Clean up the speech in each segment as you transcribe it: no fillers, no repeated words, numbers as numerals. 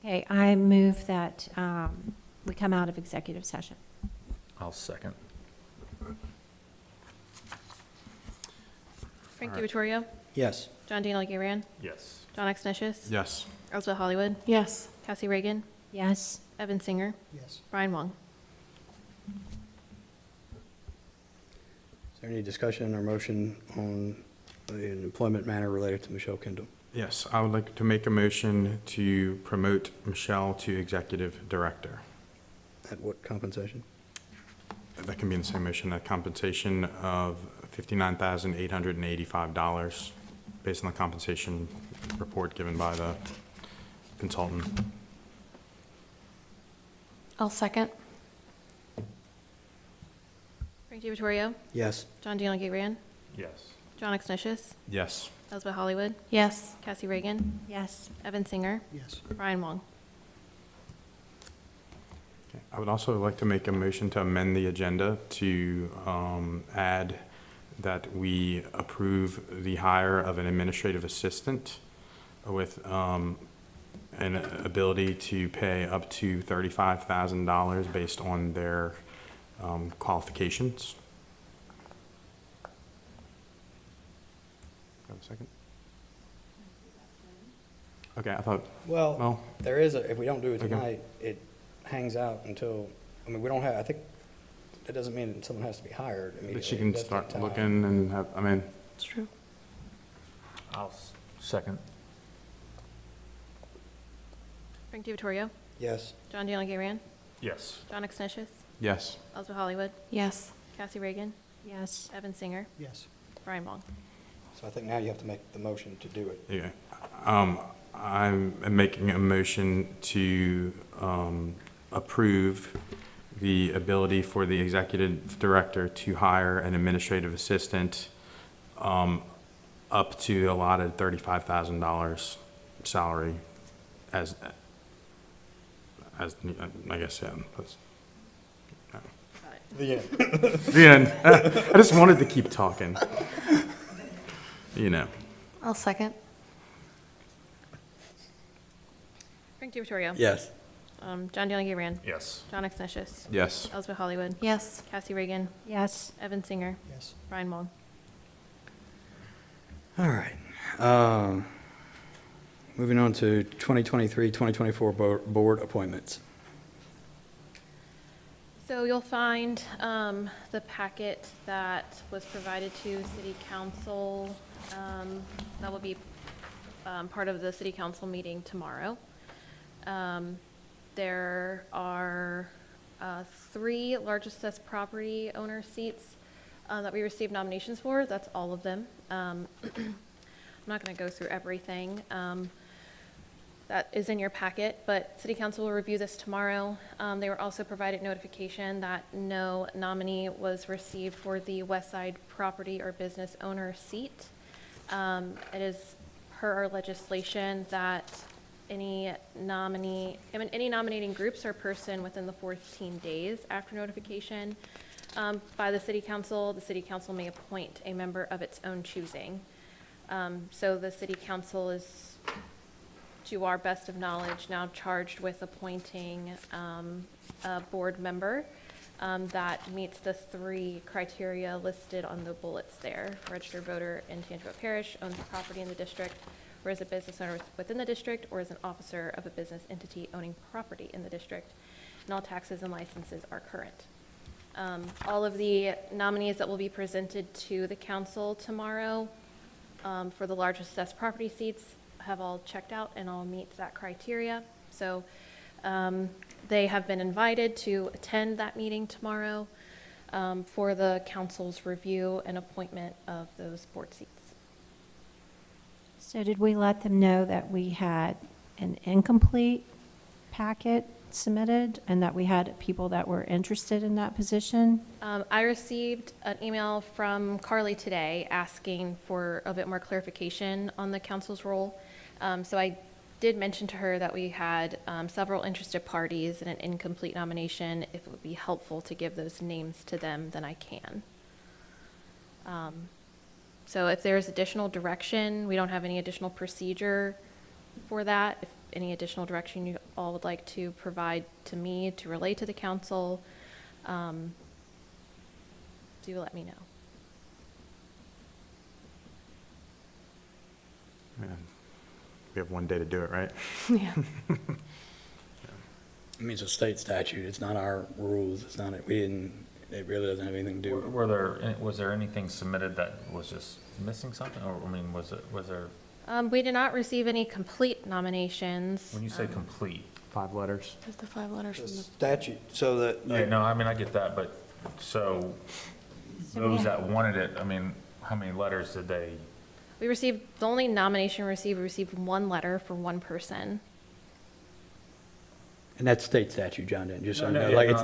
Okay, I move that we come out of executive session. I'll second. Frank DiVittorio, Yes. John Daniel Garian, Yes. John Exnicius, Yes. Elizabeth Hollywood, Yes. Cassie Reagan, Yes. Evan Singer, Yes. Brian Wong. Is there any discussion or motion on the employment matter related to Michelle Kendall? Yes, I would like to make a motion to promote Michelle to executive director. At what compensation? That can be in the same motion, a compensation of $59,885 based on the compensation report given by the consultant. I'll second. Frank DiVittorio, Yes. John Daniel Garian, Yes. John Exnicius, Yes. Elizabeth Hollywood, Yes. Cassie Reagan, Yes. Evan Singer, Yes. Brian Wong. Okay. I would also like to make a motion to amend the agenda to add that we approve the hire of an administrative assistant with an ability to pay up to $35,000 based on their qualifications. Have a second? Okay, I thought, Well, well, there is if we don't do it Okay. tonight, it hangs out until, we don't have, I think, that doesn't mean that someone has to be hired immediately. that she It can does take start time. looking and have, It's true. I'll second. Frank DiVittorio, Yes. John Daniel Garian, Yes. John Exnicius, yes. Elizabeth Hollywood, Yes. Cassie Reagan, Yes. Evan Singer, Yes. Brian Wong. So I think now you have to make the motion to do it. Yeah. I'm making a motion to approve the ability for the executive director to hire an administrative assistant up to the allotted $35,000 salary as, I guess, yeah. The end. The end. I just wanted to keep talking. You know. I'll second. Frank DiVittorio, Yes. John Daniel Garian, Yes. John Exnicius, Yes. Elizabeth Hollywood, Yes. Cassie Reagan, Yes. Evan Singer, Yes. Brian Wong. All right. Moving on to 2023-2024 board appointments. So you'll find the packet that was provided to City Council, that will be part of the City Council meeting tomorrow. There are 3 large assessed property owner seats that we received nominations for. That's all of them. I'm not going to go through everything. That is in your packet, but City Council will review this tomorrow. They were also provided notification that no nominee was received for the West Side property or business owner seat. It is per our legislation that any nominating groups or person within the 14 days after notification by the City Council may appoint a member of its own choosing. So the City Council is, to our best of knowledge, now charged with appointing a board member that meets the 3 criteria listed on the bullets there. Registered voter in Tangipahoa Parish, owns property in the district, or is a business owner within the district, or is an officer of a business entity owning property in the district, and all taxes and licenses are current. All of the nominees that will be presented to the council tomorrow for the large assessed property seats have all checked out and all meet that criteria. So they have been invited to attend that meeting tomorrow for the council's review and appointment of those board seats. So did we let them know that we had an incomplete packet submitted and that we had people that were interested in that position? I received an email from Carly today asking for a bit more clarification on the council's role. So I did mention to her that we had several interested parties and an incomplete nomination. If it would be helpful to give those names to them, then I can. So if there's additional direction, we don't have any additional procedure for that. any additional direction you all would like to provide to me to relay to the council, do let me know. And we have one day to do it, right? Yeah. I mean, it's a state statute. It's not our rules. It's not, we didn't, it really doesn't have anything to do. Was there anything submitted that was just missing something? Or, I mean, was there, We did not receive any complete nominations. when you say complete? 5 letters. There's the 5 letters The from the. statute, so that. Yeah, no, I mean, I get that, but, so, those that wanted it, I mean, how many letters did they? We received, the only nomination we received one letter for one person. And that's state statute, John, then, just so you No, know. yeah, Like, no, it's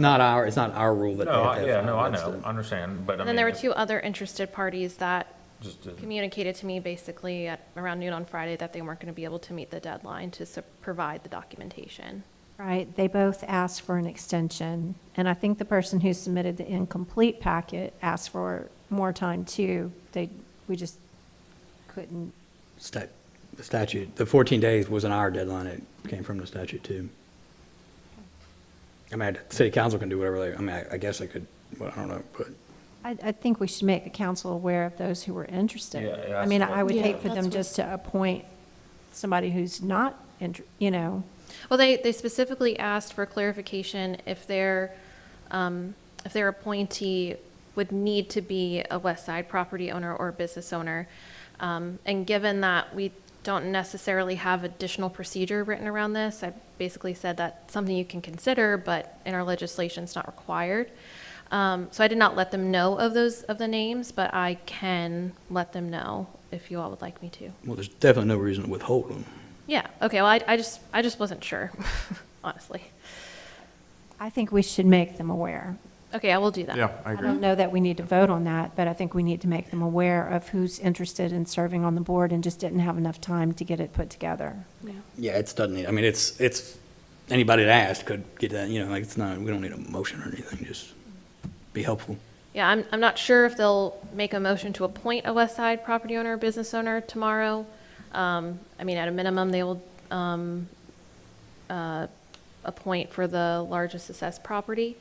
not our rule that. they No, have to have yeah, five. no, I That's know, the- I understand, but I mean. And then there were 2 other interested parties that Just, communicated to me basically at around noon on Friday that they weren't going to be able to meet the deadline to provide the documentation. Right, they both asked for an extension, and I think the person who submitted the incomplete packet asked for more time too. We just couldn't. The statute, the 14 days wasn't our deadline. It came from the statute too. I mean, the city council can do whatever they, I mean, I guess they could, well, I don't know, but. I think we should make the council aware of those who were interested. Yeah, yeah, I mean, that's what- I would Yeah, hate for that's them what- just to appoint somebody who's not, Well, they specifically asked for clarification if their appointee would need to be a West Side property owner or business owner. And given that we don't necessarily have additional procedure written around this, I basically said that's something you can consider, but in our legislation, it's not required. So I did not let them know of the names, but I can let them know if you all would like me to. Well, there's definitely no reason to withhold them. Yeah, okay, well, I just wasn't sure, honestly. I think we should make them aware. Okay, I will do that. Yeah, I I agree. don't know that we need to vote on that, but I think we need to make them aware of who's interested in serving on the board and just didn't have enough time to get it put together. Yeah. Yeah, it doesn't need, I mean, it's, anybody that asked could get that, you know, like, it's not, we don't need a motion or anything, just be helpful. Yeah, I'm not sure if they'll make a motion to appoint a West Side property owner or business owner tomorrow. I mean, at a minimum, they will appoint for the largest assessed property.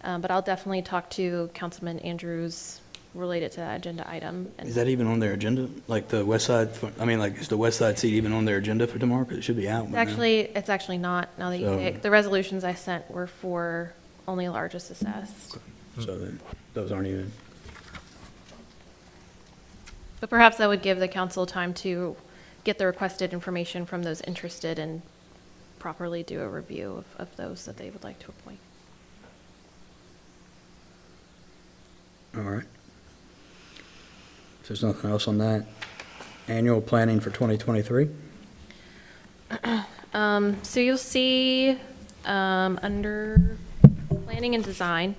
But I'll definitely talk to Councilman Andrews related to that agenda item. Is that even on their agenda? Like the west side, I mean, like, is the west side seat even on their agenda for tomorrow? Because it should be out. by now. It's actually not, now that you say So- it. The resolutions I sent were for only largest assessed. So those aren't even, But perhaps that would give the council time to get the requested information from those interested and properly do a review of those that they would like to appoint. all right. If there's nothing else on that, annual planning for 2023? So you'll see under planning and design,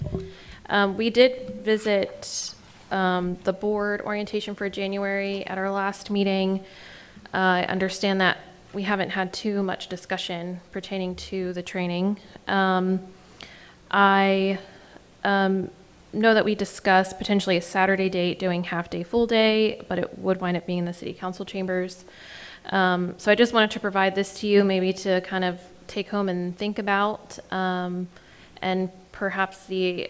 we did visit the board orientation for January at our last meeting. I understand that we haven't had too much discussion pertaining to the training. I know that we discussed potentially a Saturday date doing half day, full day, but it would wind up being in the city council chambers. So I just wanted to provide this to you, maybe to kind of take home and think about, and perhaps the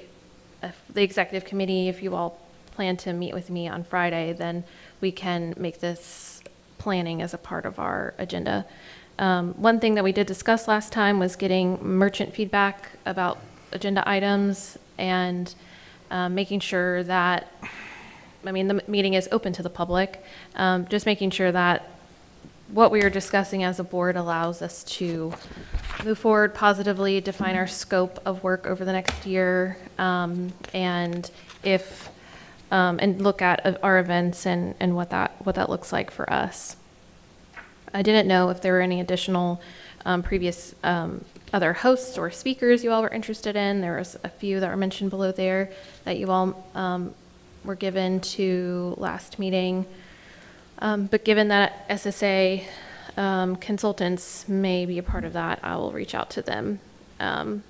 executive committee, if you all plan to meet with me on Friday, then we can make this planning as a part of our agenda. One thing that we did discuss last time was getting merchant feedback about agenda items and making sure that, I mean, the meeting is open to the public, just making sure that what we are discussing as a board allows us to move forward positively, define our scope of work over the next year, and look at our events and what that looks like for us. I didn't know if there were any additional previous other hosts or speakers you all were interested in. There was a few that were mentioned below there that you all were given to last meeting. But given that SSA consultants may be a part of that, I will reach out to them and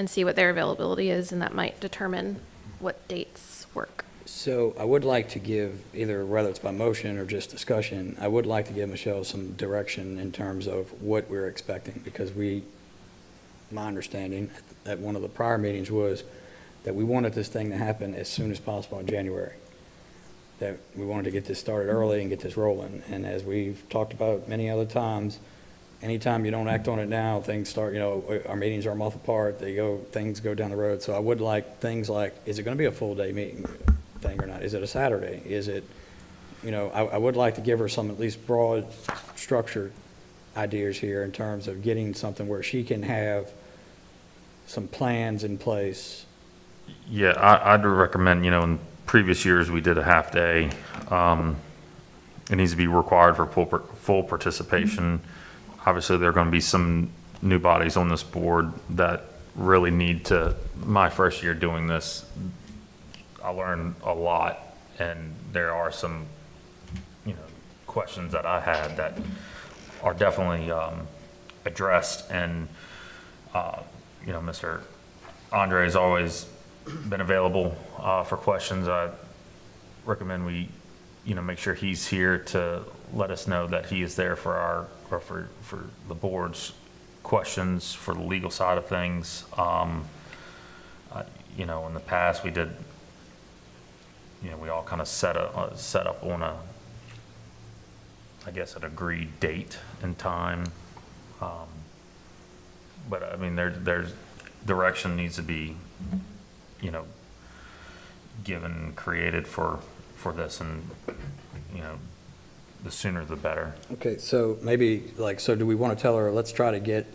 see what their availability is, and that might determine what dates work. So I would like to give, either whether it's by motion or just discussion, I would like to give Michelle some direction in terms of what we're expecting, because my understanding at one of the prior meetings was that we wanted this thing to happen as soon as possible in January. That we wanted to get this started early and get this rolling. And as we've talked about many other times, anytime you don't act on it now, things start, our meetings are a month apart, things go down the road. So I would like things like, is it going to be a full day meeting thing or not? Is it a Saturday? Is it, I would like to give her some at least broad structured ideas here in terms of getting something where she can have some plans in place. Yeah, I'd recommend, in previous years, we did a half day. It needs to be required for full participation. Obviously, there are going to be some new bodies on this board that really need to, my first year doing this, I learned a lot, and there are some, questions that I had that are definitely addressed, and, Mr. Andre has always been available for questions. I recommend we, make sure he's here to let us know that he is there for for the board's questions for the legal side of things. In the past, we did, we all kind of set up on an agreed date and time. But I mean, there's direction needs to be, given, created for this, and, the sooner the better. Okay, so maybe, so do we want to tell her, let's try to get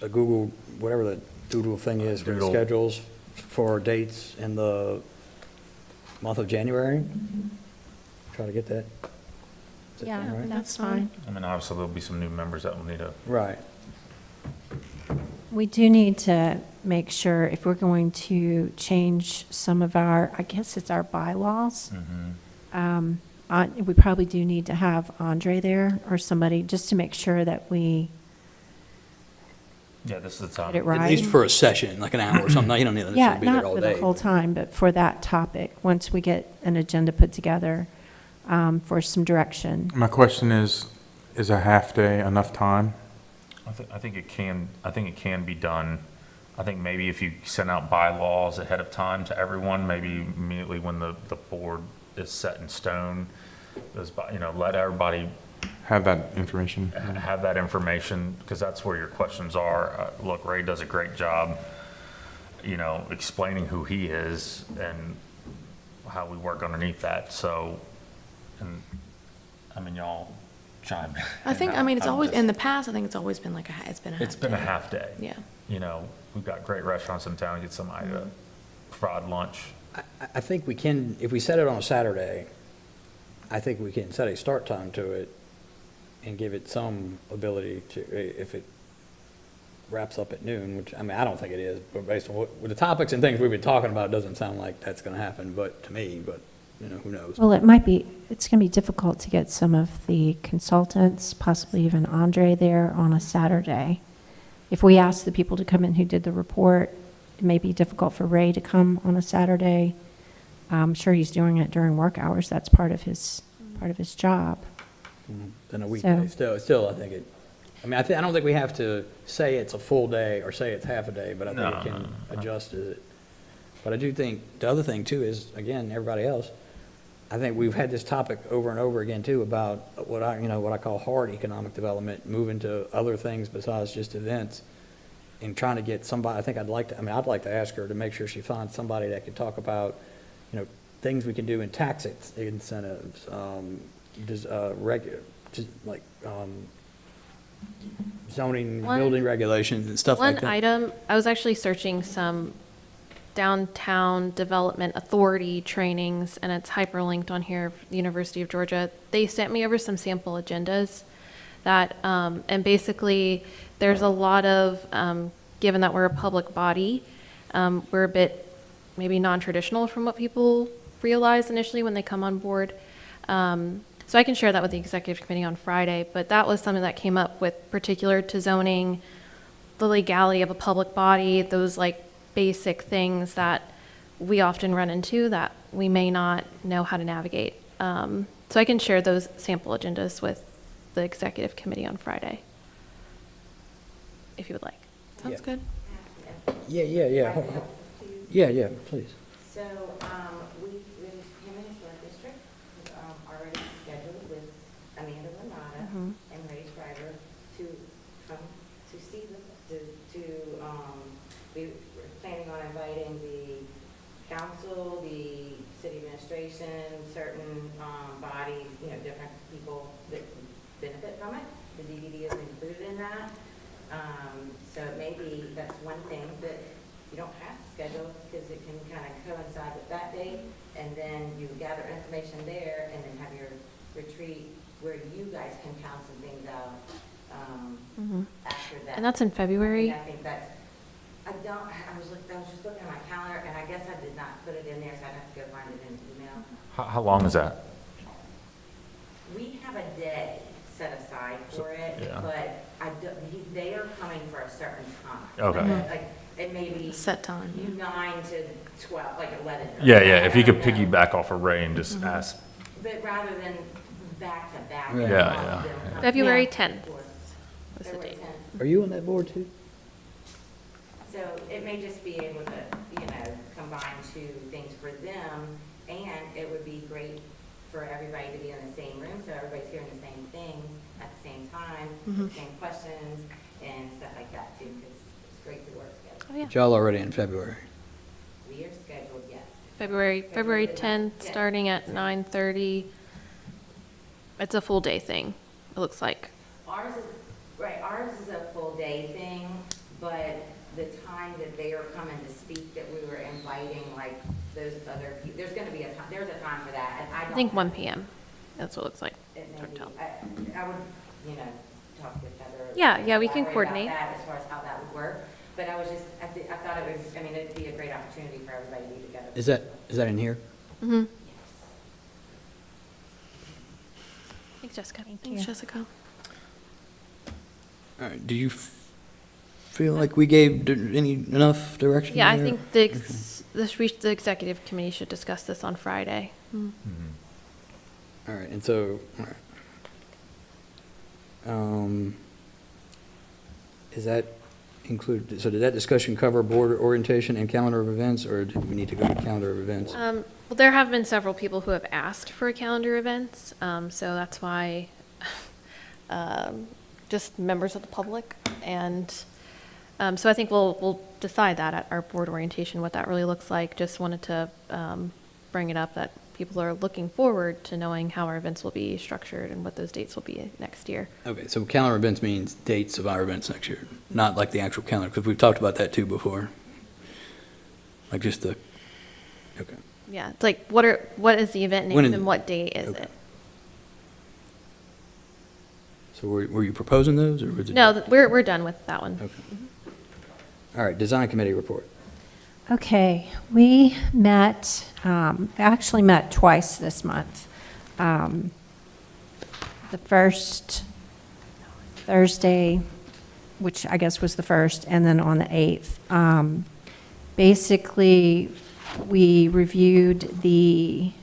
a Google, whatever the doodle thing is, for the Doodle. schedules for dates in the month of January? Try to get that? Is that Yeah, right? that's fine. I mean, obviously, there'll be some new members that will need to. Right. We do need to make sure if we're going to change some of our, I guess it's our bylaws. We probably do need to have Andre there or somebody just to make sure that we Yeah, this is the time. get it right. At least for a session, like an hour or something. You don't need to Yeah, necessarily be there not all for day. the whole time, but for that topic, once we get an agenda put together for some direction. My question is a half day enough time? I think it can be done. I think maybe if you send out bylaws ahead of time to everyone, maybe immediately when the board is set in stone, let everybody Have that information? have that information, because that's where your questions are. Look, Ray does a great job, explaining who he is and how we work underneath that. So, and, I mean, y'all chime in. It's always, in the past, I think it's always been like it's been a half It's been a day. half day. Yeah. We've got great restaurants in town, get somebody to provide lunch. I think we can, if we set it on a Saturday, I think we can set a start time to it and give it some ability to, if it wraps up at noon, which, I mean, I don't think it is, but based on with the topics and things we've been talking about, it doesn't sound like that's going to happen, but to me, but, who knows? Well, it's going to be difficult to get some of the consultants, possibly even Andre there on a Saturday. If we ask the people to come in who did the report, it may be difficult for Ray to come on a Saturday. I'm sure he's doing it during work hours. That's part of his job. Then a weekday, still, I think I don't think we have to say it's a full day or say it's half a day, but I think it can adjust it. But I do think, the other thing too is, again, everybody else, I think we've had this topic over and over again too about what I call hard economic development, moving to other things besides just events, and trying to get somebody. I think I'd like to ask her to make sure she finds somebody that can talk about, things we can do in tax incentives, zoning, building regulations and stuff like that. One item, I was actually searching some downtown development authority trainings, and it's hyperlinked on here, the University of Georgia. They sent me over some sample agendas that, and basically, there's a lot of, given that we're a public body, we're a bit maybe non-traditional from what people realize initially when they come on board. So I can share that with the executive committee on Friday, but that was something that came up with particular to zoning, the legality of a public body, those like basic things that we often run into that we may not know how to navigate. So I can share those sample agendas with the executive committee on Friday, if you would like. Sounds good. Yeah, please. So, Hammond Historic District is already scheduled with Amanda Lanata and Ray Schreiber to come to see we're planning on inviting the council, the city administration, certain bodies, different people that benefit from it. The DVD is included in that. So maybe that's one thing that you don't have to schedule because it can kind of coincide with that date. And then you gather information there and then have your retreat where you guys can count some things out after that. And that's in February? I think that's, I was just looking at my calendar and I guess I did not put it in there, so I'd have to go find it in the email. How long is that? We have a day set aside for it, yeah. but they are coming for a certain time. Okay. Like, it may be Set time, yeah. 9 to 12, like 11. Yeah, if you could I don't know. piggyback off of Ray and just ask. But rather than back to back. Right. Yeah. February Yeah. 10th. Was was the date. Are you on that board too? So it may just be able to, combine two things for them, and it would be great for everybody to be in the same room, so everybody's hearing the same things at the same time, the same questions, and stuff like that too, because it's great to work together. Oh, yeah. But y'all already in February. We are scheduled, yes. February 10th, Yeah. starting at 9:30. It's a full day thing, it looks like. Ours is a full day thing, but the time that they are coming to speak, that we were inviting, like, those other people, there's a time for that, and I I don't. think 1 PM. That's what it looks like. It may Hard to be, tell. I would, talk to Heather. Yeah, we can elaborate about coordinate. that as far as how that would work, but I thought it was, it'd be a great opportunity for everybody to be together. Is that in here? Mm-hmm. Yes. Thanks, Jessica. Thanks, Jessica. All right, do you feel like we gave enough direction Yeah, I there? think the executive committee should discuss this on Friday. All right, and so, all right. Is that include, so did that discussion cover board orientation and calendar of events, or do we need to go to calendar of events? Well, there have been several people who have asked for calendar events, so that's why just members of the public. And so I think we'll decide that at our board orientation, what that really looks like. Just wanted to bring it up that people are looking forward to knowing how our events will be structured and what those dates will be next year. Okay, so calendar events means dates of our events next year, not like the actual calendar, because we've talked about that too before. Like just the, okay. Yeah, it's like, what is the event When name is- and what day is okay. it? So were you proposing those, or was it? No, we're done with that one. Okay. All right, design committee report. Okay, we met, actually met twice this month. The first Thursday, which I guess was the first, and then on the 8th. Basically, we reviewed the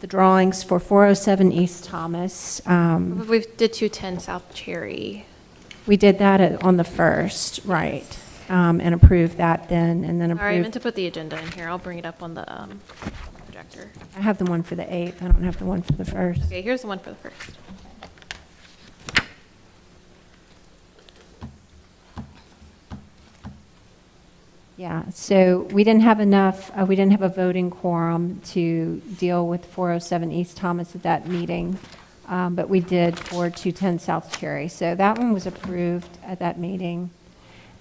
drawings for 407 East Thomas. We did 210 South Cherry. We did that on the 1st, right, and approved that then, and then Sorry, I meant approved. to put the agenda in here. I'll bring it up on the projector. I have the one for the 8th, I don't have the one for the 1st. Okay, here's the one for the first. Yeah, so we didn't have enough, we didn't have a voting quorum to deal with 407 East Thomas at that meeting, but we did for 210 South Cherry. So that one was approved at that meeting.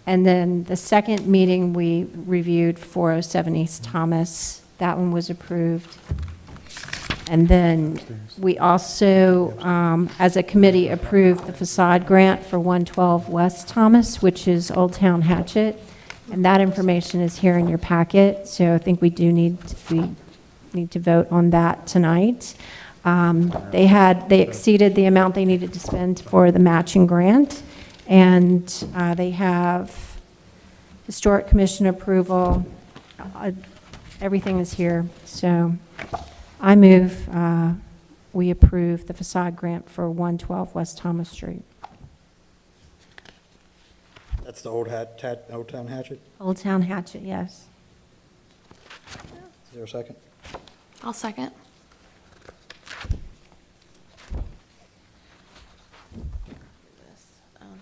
And then the second meeting, we reviewed 407 East Thomas. That one was approved. And then we also, as a committee, approved the facade grant for 112 West Thomas, which is Old Town Hatchet. And that information is here in your packet, so I think we need to vote on that tonight. They exceeded the amount they needed to spend for the matching grant, and they have Historic Commission approval, everything is here. So I move we approve the facade grant for 112 West Thomas Street. That's the Old Town Hatchet? Old Town Hatchet, yes. Is there a second? I'll second.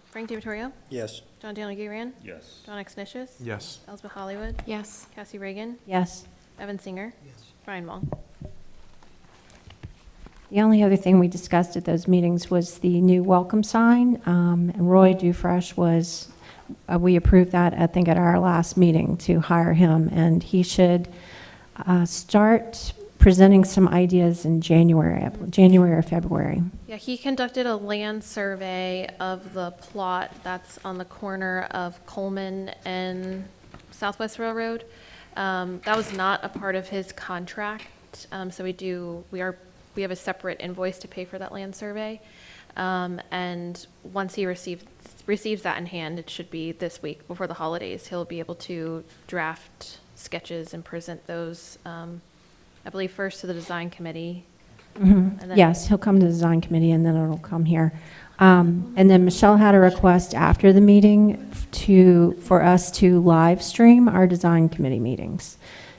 Frank DiVittorio, Yes. John Daniel Guerin, Yes. John Exnicius, Yes. Elizabeth Hollywood, Yes. Cassie Reagan, Yes. Evan Singer, Yes. Brian Wong. The only other thing we discussed at those meetings was the new welcome sign. And Roy Dufresh was, we approved that, I think, at our last meeting to hire him. And he should start presenting some ideas in January or February. Yeah, he conducted a land survey of the plot that's on the corner of Coleman and Southwest Railroad. That was not a part of his contract, so we have a separate invoice to pay for that land survey. And once he receives that in hand, it should be this week before the holidays, he'll be able to draft sketches and present those, I believe, first to the design committee. And then- Yes, he'll come to the design committee and then it'll come here. And then Michelle had a request after the meeting for us to live stream our design committee meetings.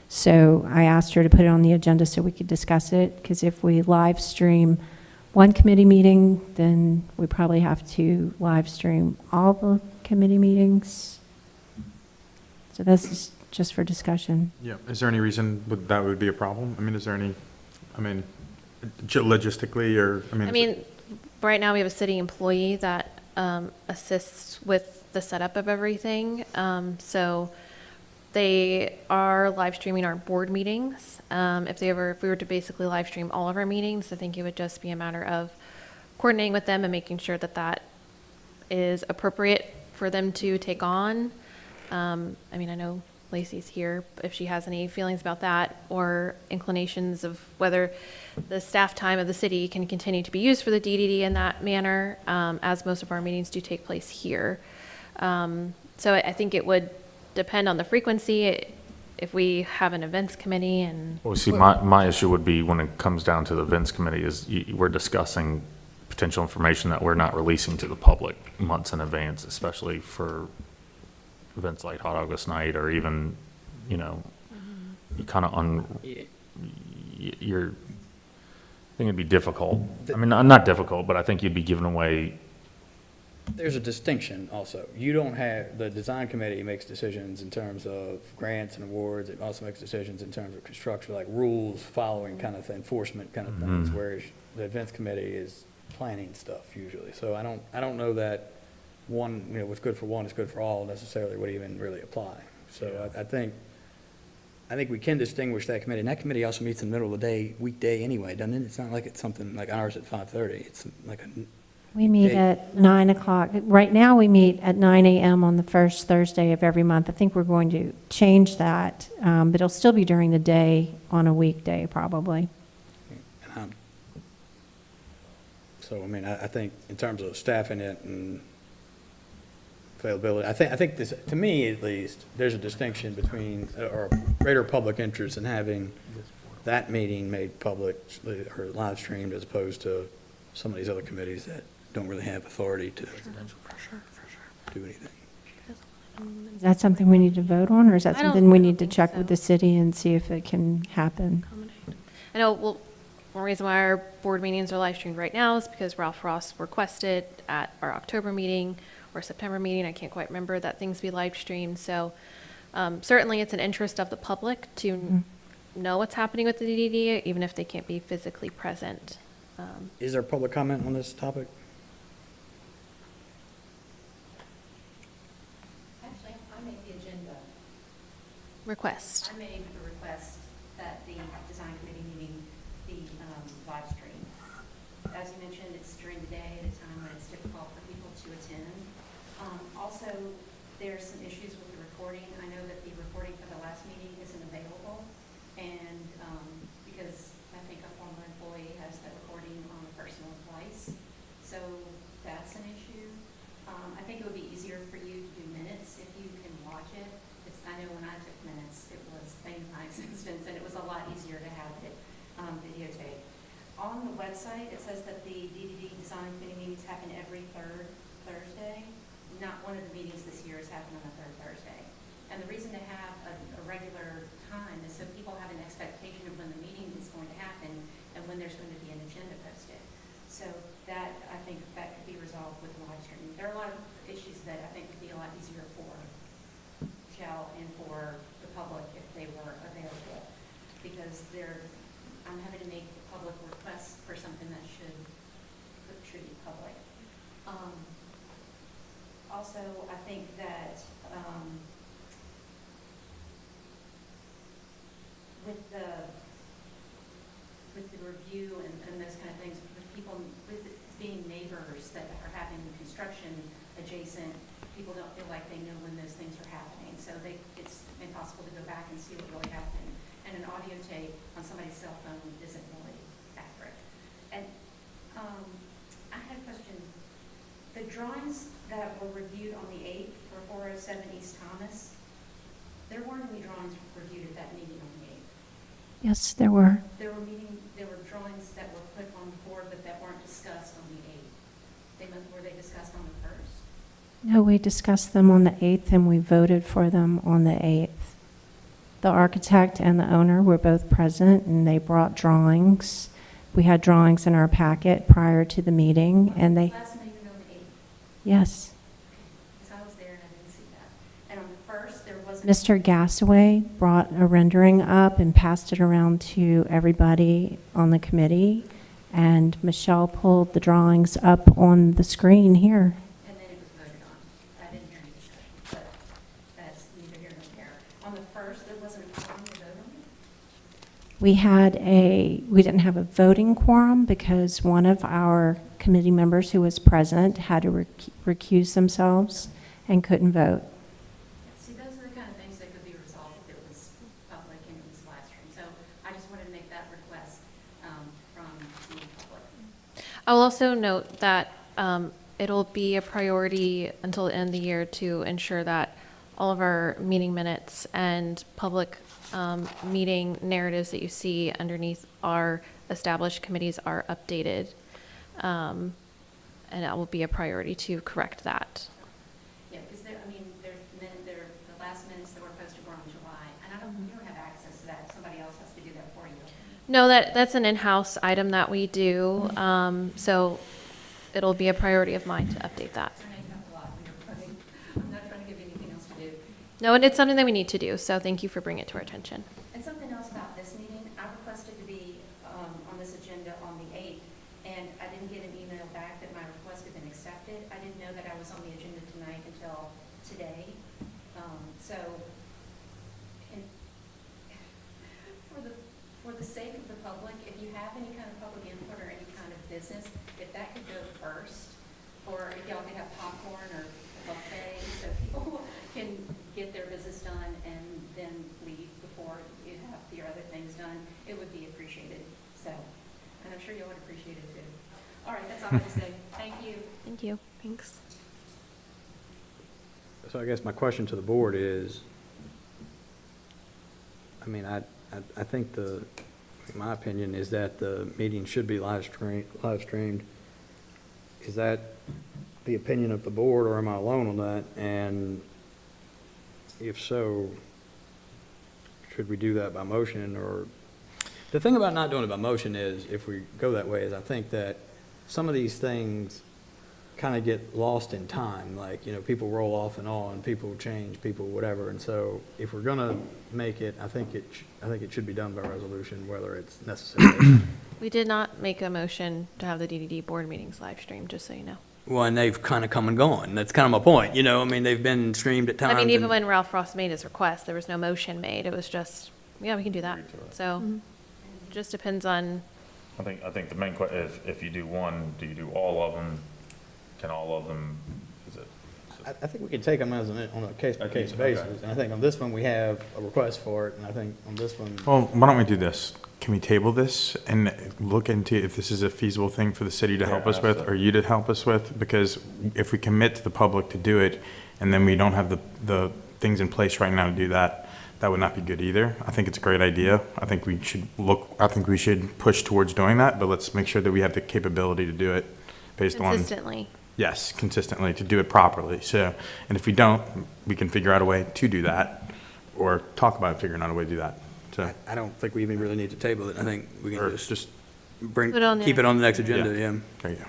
So I asked her to put it on the agenda so we could discuss it, because if we live stream one committee meeting, then we probably have to live stream all the committee meetings. So this is just for discussion. Yeah, is there any reason that would be a problem? I mean, logistically, or, I mean, right now we have a city employee that assists with the setup of everything. So they are live streaming our board meetings. If we were to basically live stream all of our meetings, I think it would just be a matter of coordinating with them and making sure that that is appropriate for them to take on. I mean, I know Lacey's here, if she has any feelings about that or inclinations of whether the staff time of the city can continue to be used for the DDD in that manner, as most of our meetings do take place here. So I think it would depend on the frequency. If we have an events committee and. Well, see, my issue would be when it comes down to the events committee is we're discussing potential information that we're not releasing to the public months in advance, especially for events like Hot August Night, or even, you kind of you're, I think it'd be difficult. I mean, not difficult, but I think you'd be giving away. There's a distinction also. You don't have, the design committee makes decisions in terms of grants and awards. It also makes decisions in terms of construction, like rules following kind of enforcement kind of things, whereas the events committee is planning stuff usually. So I don't know that one, what's good for one is good for all necessarily would even really apply. So I think we can distinguish that committee. And that committee also meets in the middle of the day, weekday anyway, doesn't it? It's not like it's something like ours at 5:30. It's like We meet at 9 o'clock. Right now, we meet at 9 a.m. on the first Thursday of every month. I think we're going to change that, but it'll still be during the day on a weekday, probably. So, I mean, I think in terms of staffing it and availability, I think this, to me at least, there's a distinction between, or greater public interest in having that meeting made public or live streamed as opposed to some of these other committees that don't really have authority to do anything. Is that something we need to vote on, or is that I don't- something we I don't need to think check so. with the city and see if it can happen? I know, well, one reason why our board meetings are live streamed right now is because Ralph Ross requested at our October meeting or September meeting, I can't quite remember, that things be live streamed. So certainly it's an interest of the public to know what's happening with the DDD, even if they can't be physically present. Is there public comment on this topic? Actually, I made the agenda. Request. I made the request that the design committee meeting be live streamed. As you mentioned, it's during the day at a time when it's difficult for people to attend. Also, there's some issues with the recording. I know that the recording for the last meeting isn't available, and because I think a former employee has the recording on a personal device, so that's an issue. I think it would be easier for you to do minutes if you can watch it on the website, it says that the DDD Design Committee meetings happen every third Thursday. Not one of the meetings this year has happened on the third Thursday. And the reason to have a regular time is so people have an expectation of when the meeting is going to happen and when there's going to be an agenda posted. So that, I think that could be resolved with live streaming. There are a lot of issues that I think would be a lot easier for Michelle and for the public if they were available. Because I'm having to make public requests for something that should be public. Also, I think that with the review and those kind of things, with people, with it being neighbors that are having construction adjacent, people don't feel like they know when those things are happening. So it's impossible to go back and see what really happened. And an audio tape on somebody's cell phone isn't really accurate. And I had a question. The drawings that were reviewed on the 8th for 407 East Thomas, there weren't any drawings reviewed at that meeting on the 8th. Yes, there were. There were drawings that were put on the board, but that weren't discussed on the 8th. Were they discussed on the 1st? No, we discussed them on the 8th and we voted for them on the 8th. The architect and the owner were both present and they brought drawings. We had drawings in our packet prior to the meeting and they, Last meeting on the 8th, yes. because I was there and I didn't see that. And on the 1st, there wasn't. Mr. Gasaway brought a rendering up and passed it around to everybody on the committee. And Michelle pulled the drawings up on the screen here. And then it was voted on. I didn't hear any discussion, but that's neither here nor there. On the 1st, there wasn't a quorum to vote on it? We didn't have a voting quorum because one of our committee members who was present had to recuse themselves and couldn't vote. See, those are the kind of things that could be resolved if it was public and it was live stream. So I just wanted to make that request from the public. I'll also note that it'll be a priority until the end of the year to ensure that all of our meeting minutes and public meeting narratives that you see underneath our established committees are updated. And that will be a priority to correct that. Yeah, because the last minutes that were posted were on July, and you don't have access to that. Somebody else has to do that for you. No, that's an in-house item that we do. So it'll be a priority of mine to update that. I know you have a lot when you're voting. I'm not trying to give you anything else to do. No, and it's something that we need to do. So thank you for bringing it to our attention. And something else about this meeting, I requested to be on this agenda on the 8th, and I didn't get an email back that my request had been accepted. I didn't know that I was on the agenda tonight until today. For the sake of the public, if you have any kind of public input or any kind of business, if that could go first, or if y'all could have popcorn or a buffet, so people can get their business done and then leave before you have your other things done, it would be appreciated. So, and I'm sure y'all would appreciate it too. All right, that's all I have to say. Thank you. Thank you. Thanks. So I guess my question to the board is, I mean, I think my opinion is that the meeting should be live streamed. Is that the opinion of the board, or am I alone on that? And if so, should we do that by motion? Or the thing about not doing it by motion is, if we go that way, is I think that some of these things kind of get lost in time. Like, people roll off and on, people change, people whatever. And so if we're going to make it, I think it should be done by resolution, whether it's necessary. We did not make a motion to have the DDD board meetings live streamed, just so you know. Well, and they've kind of come and gone. That's kind of my point. I mean, they've been streamed at times. I mean, even and- when Ralph Ross made his request, there was no motion made. It was just, yeah, we can do that. So it just depends on, I think the main question, if you do one, do you do all of them? Can all of them, is it? I think we can take them on a case-by-case Okay. basis. And I think on this one, we have a request for it, and I think on this one. Well, why don't we do this? Can we table this and look into if this is a feasible thing for the city to help us with, or you to help us with? Because if we commit to the public to do it, and then we don't have the things in place right now to do that, that would not be good either. I think it's a great idea. I think we should push towards doing that, but let's make sure that we have the capability to do it based on. Consistently. Yes, consistently, to do it properly. So, and if we don't, we can figure out a way to do that, or talk about figuring out a way to do that. So, I don't think we even really need to table it. I think we or can just, just Put it on the keep it on the next next agenda, Yeah. yeah. there you go.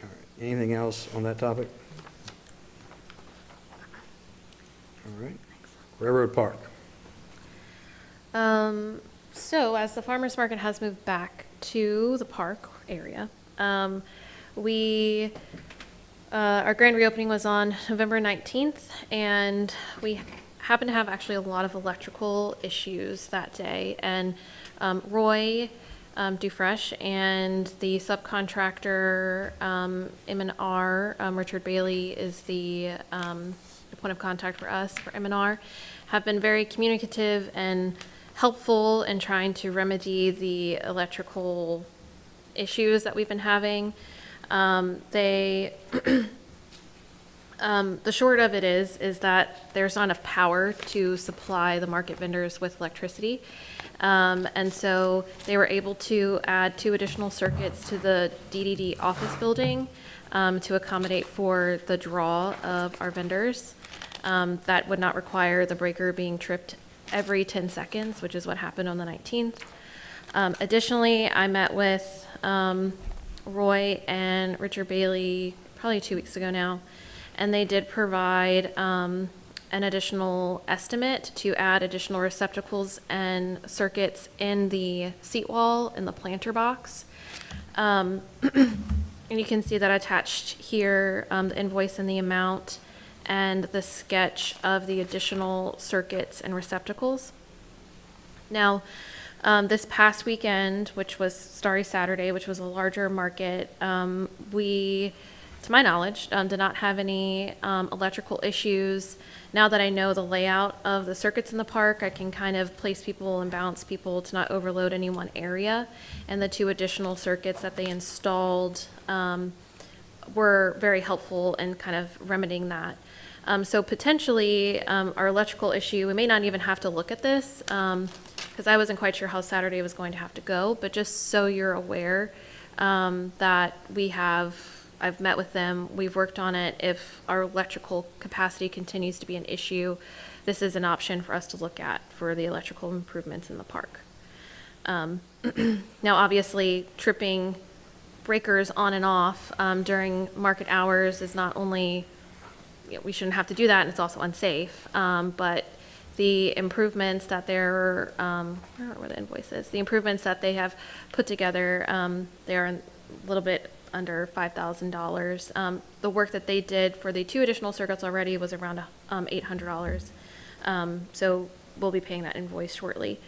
All right. Anything else on that topic? All right. Railroad Park. So as the farmer's market has moved back to the park area, our grand reopening was on November 19th, and we happened to have actually a lot of electrical issues that day. And Roy Dufresh and the subcontractor, M&R, Richard Bailey is the point of contact for us for M&R, have been very communicative and helpful in trying to remedy the electrical issues that we've been having. The short of it is that there's not enough power to supply the market vendors with electricity. And so they were able to add 2 additional circuits to the DDD office building to accommodate for the draw of our vendors. That would not require the breaker being tripped every 10 seconds, which is what happened on the 19th. Additionally, I met with Roy and Richard Bailey probably 2 weeks ago now, and they did provide an additional estimate to add additional receptacles and circuits in the seat wall in the planter box. And you can see that attached here, the invoice and the amount, and the sketch of the additional circuits and receptacles. Now, this past weekend, which was Starry Saturday, which was a larger market, we, to my knowledge, did not have any electrical issues. Now that I know the layout of the circuits in the park, I can kind of place people and balance people to not overload any one area. And the 2 additional circuits that they installed were very helpful in kind of remedying that. So potentially, our electrical issue, we may not even have to look at this, because I wasn't quite sure how Saturday was going to have to go, but just so you're aware, that I've met with them, we've worked on it. If our electrical capacity continues to be an issue, this is an option for us to look at for the electrical improvements in the park. Now, obviously, tripping breakers on and off during market hours is not only, we shouldn't have to do that, and it's also unsafe, but the improvements that they're, I don't know where the invoice is, the improvements that they have put together, they are a little bit under $5,000. The work that they did for the 2 additional circuits already was around $800. So we'll be paying that invoice shortly.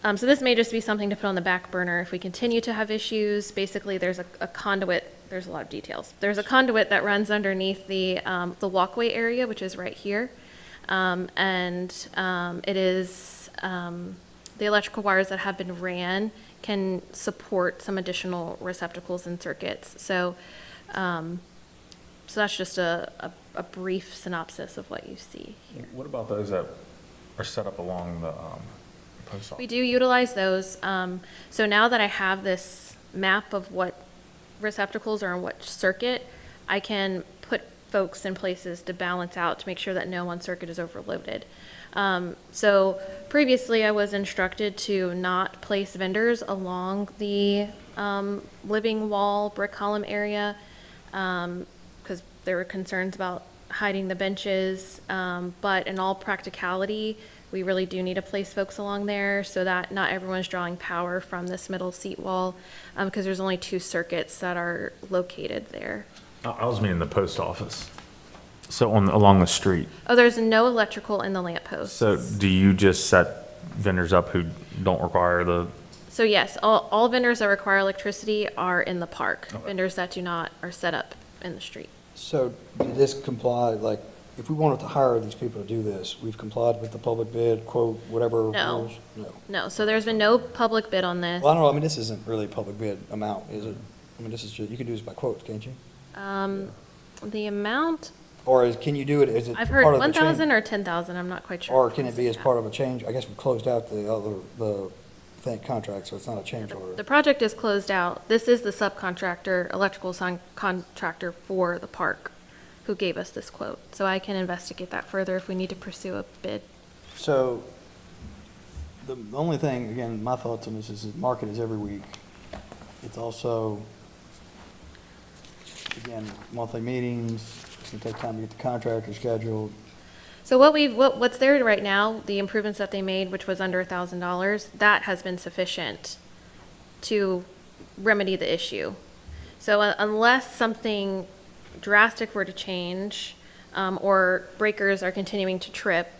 So this may just be something to put on the back burner if we continue to have issues. Basically, there's a conduit. There's a lot of details. There's a conduit that runs underneath the walkway area, which is right here. It is the electrical wires that have been ran can support some additional receptacles and circuits. So that's just a brief synopsis of what you see here. What about those that are set up along the post office? We do utilize those. So now that I have this map of what receptacles are on which circuit, I can put folks in places to balance out to make sure that no one circuit is overloaded. So previously I was instructed to not place vendors along the living wall brick column area because there were concerns about hiding the benches. But in all practicality, we really do need to place folks along there so that not everyone's drawing power from this middle seat wall because there's only 2 circuits that are located there. I was meaning the post office. So along the street. Oh, there's no electrical in the lamp posts. So do you just set vendors up who don't require the? So yes, all vendors that require electricity are in the park. Okay. Vendors that do not are set up in the street. So did this comply, like, if we wanted to hire these people to do this, we've complied with the public bid, quote, whatever No. rules? No. No, so there's been no public bid on this. Well, I don't know, I mean, this isn't really a public bid amount, is it? I mean, this is just, you can do this by quote, can't you? The amount, Or can you do it, is it I've part heard of the change? 1,000 or 10,000, I'm not quite sure. Or can it be as part of a change? I guess we closed out the contract, so it's not a change order. The project is closed out. This is the subcontractor, electrical contractor for the park who gave us this quote. So I can investigate that further if we need to pursue a bid. So, the only thing, again, my thoughts on this is the market is every week. It's also, again, monthly meetings, it's gonna take time to get the contractor scheduled. So what's there right now, the improvements that they made, which was under $1,000, that has been sufficient to remedy the issue. So unless something drastic were to change, or breakers are continuing to trip,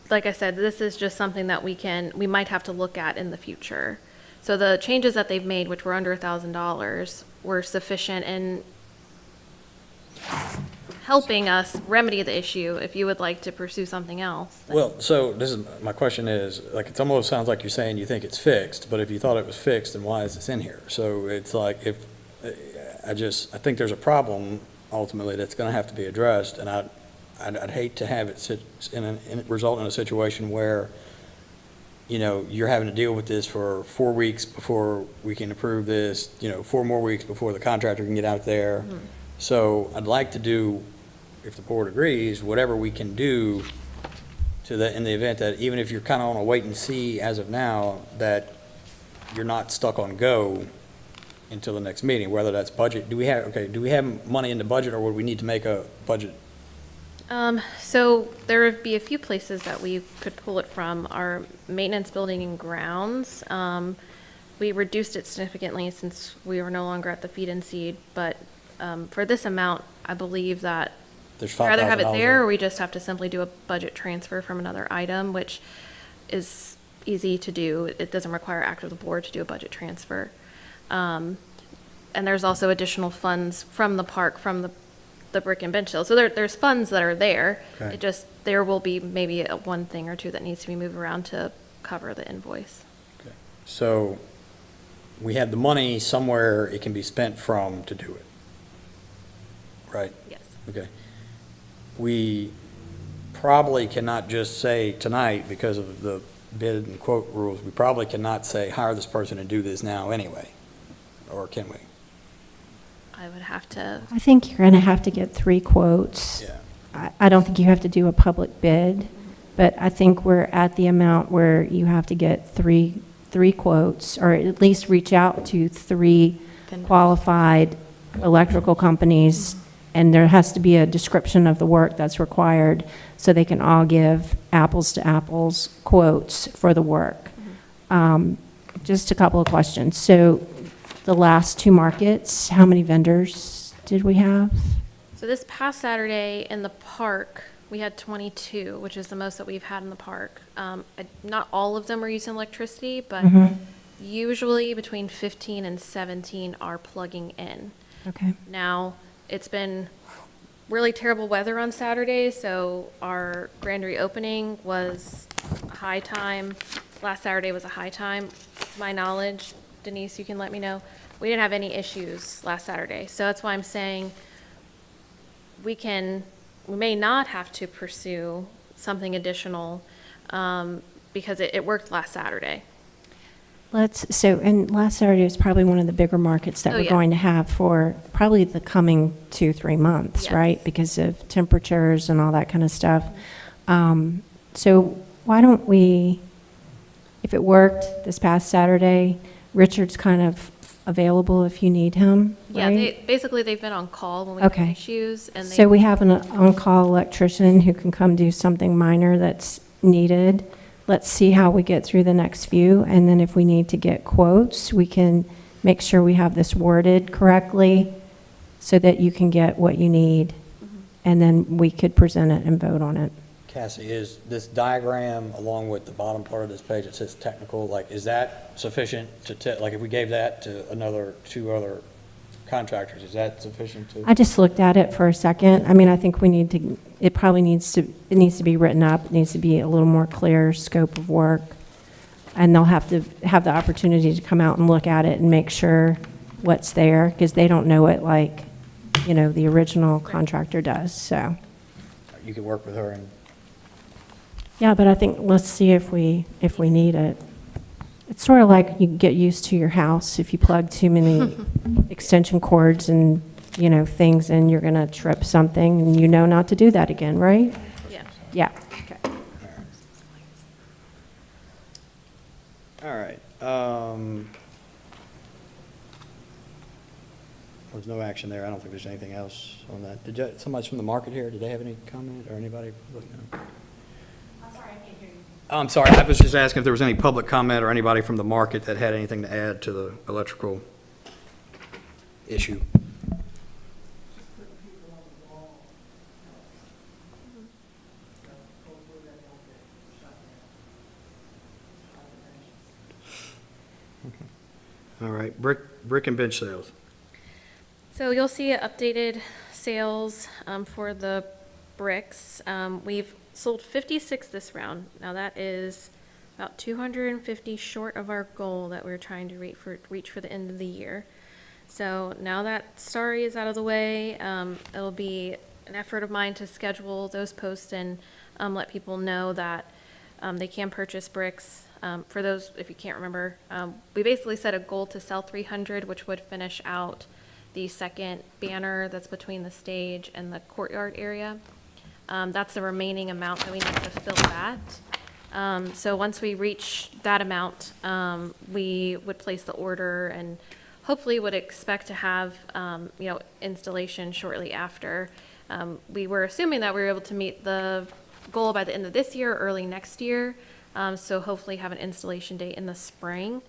like I said, this is just something that we might have to look at in the future. So the changes that they've made, which were under $1,000, were sufficient in helping us remedy the issue. If you would like to pursue something else, then- Well, so this is, my question is, like, it almost sounds like you're saying you think it's fixed, but if you thought it was fixed, then why is this in here? So it's like, if, I think there's a problem ultimately that's gonna have to be addressed, and I'd hate to have it result in a situation where, you know, you're having to deal with this for 4 weeks before we can approve this, 4 more weeks before the contractor can get out there. So I'd like to do, if the board agrees, whatever we can do in the event that, even if you're kind of on a wait and see as of now, that you're not stuck on go until the next meeting, whether that's budget. Do we have money in the budget, or would we need to make a budget? So there would be a few places that we could pull it from. Our maintenance building and grounds. We reduced it significantly since we were no longer at the feed and seed, but for this amount, I believe that There's we'd rather have it $5,000 there, or we just have to simply do a budget transfer from another item, which is easy to do. It doesn't require act of the board to do a budget transfer. And there's also additional funds from the park, from the brick and bench sale. So there's funds that are there. Okay. It just, there will be maybe one thing or two that needs to be moved around to cover the invoice. So we have the money somewhere it can be spent from to do it, right? Yes. Okay. We probably cannot just say tonight, because of the bid and quote rules, we probably cannot say, hire this person and do this now anyway, or can we? I would have to, I think you're going to have to get 3 quotes. Yeah. I don't think you have to do a public bid, but I think we're at the amount where you have to get three quotes, or at least reach out to 3 Vendors. qualified electrical companies, and there has to be a description of the work that's required, so they can all give apples to apples quotes for the work. Just a couple of questions. So the last 2 markets, how many vendors did we have? so this past Saturday in the park, we had 22, which is the most that we've had in the park. Not all of them are using electricity, but usually between 15 and 17 are plugging in. Okay. Now, it's been really terrible weather on Saturday, so our grand reopening was a high time. Last Saturday was a high time, to my knowledge. Denise, you can let me know. We didn't have any issues last Saturday, so that's why I'm saying we may not have to pursue something additional, because it worked last Saturday. And last Saturday was probably one of the bigger markets that Oh, we're yeah. going to have for probably the coming 2-3 months, Yes. right? Because of temperatures and all that kind of stuff. So why don't we, if it worked this past Saturday, Richard's kind of available if you need him, Yeah, right? they've been on call when we have Okay. issues, and So we have an on-call electrician who can come do something minor that's needed. Let's see how we get through the next few, and then if we need to get quotes, we can make sure we have this worded correctly so that you can get what you need, and then we could present it and vote on it. Cassie, is this diagram along with the bottom part of this page that says technical, like, is that sufficient to, like, if we gave that to 2 other contractors, is that sufficient to? I just looked at it for a second. I mean, I think we need to, it needs to be written up. It needs to be a little more clear scope of work. And they'll have to have the opportunity to come out and look at it and make sure what's there, because they don't know it like the original contractor does, so. You could work with her and, Yeah, but I think, let's see if we need it. It's sort of like you get used to your house. If you plug too many extension cords and, things in, you're going to trip something, and you know not to do that again, right? Yeah. Yeah, okay. all right. There's no action there. I don't think there's anything else on that. Somebody from the market here, did they have any comment or anybody? No. I'm sorry, I can't hear you. I'm sorry, I was just asking if there was any public comment or anybody from the market that had anything to add to the electrical issue. All right, brick and bench sales. So you'll see updated sales for the bricks. We've sold 56 this round. Now that is about 250 short of our goal that we're trying to reach for the end of the year. So now that Starry is out of the way, it'll be an effort of mine to schedule those posts and let people know that they can purchase bricks. For those, if you can't remember, we basically set a goal to sell 300, which would finish out the second banner that's between the stage and the courtyard area. That's the remaining amount that we need to fill that. So once we reach that amount, we would place the order and hopefully would expect to have, installation shortly after. We were assuming that we were able to meet the goal by the end of this year, or early next year. So hopefully have an installation date in the spring.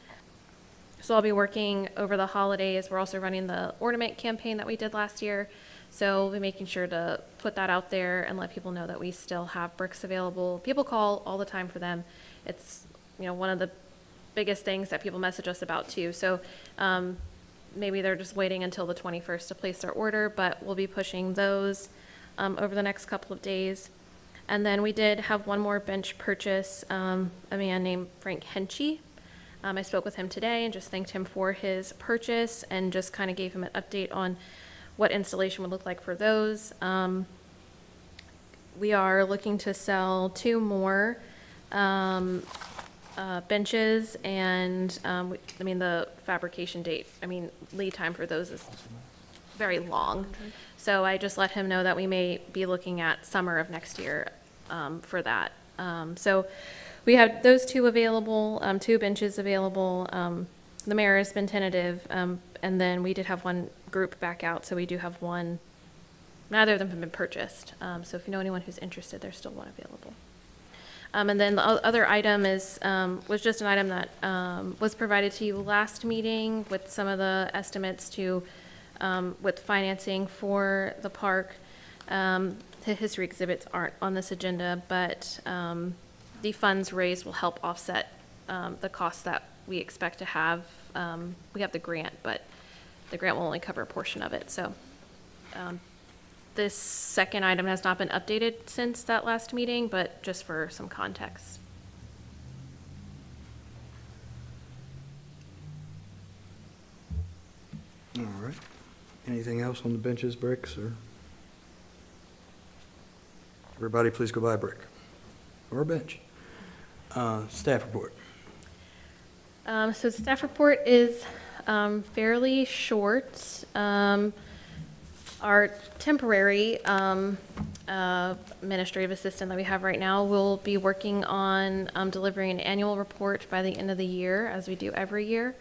So I'll be working over the holidays. We're also running the ornament campaign that we did last year. So we'll be making sure to put that out there and let people know that we still have bricks available. People call all the time for them. It's, one of the biggest things that people message us about too. So maybe they're just waiting until the 21st to place their order, but we'll be pushing those over the next couple of days. And then we did have one more bench purchase, a man named Frank Henchy. I spoke with him today and just thanked him for his purchase and just kind of gave him an update on what installation would look like for those. We are looking to sell 2 more benches, and the fabrication date, lead time for those is very long. So I just let him know that we may be looking at summer of next year for that. So we have those 2 available, 2 benches available. The mayor has been tentative, and then we did have one group back out, so we do have one. Neither of them have been purchased. So if you know anyone who's interested, there's still one available. And then the other item was just an item that was provided to you last meeting with some of the estimates with financing for the park. The history exhibits aren't on this agenda, but the funds raised will help offset the costs that we expect to have. We have the grant, but the grant will only cover a portion of it. So this second item has not been updated since that last meeting, but just for some context. All right. Anything else on the benches, bricks, or? Everybody please go buy a brick or a bench. Staff report. So the staff report is fairly short. Our temporary administrative assistant that we have right now will be working on delivering an annual report by the end of the year, as we do every year.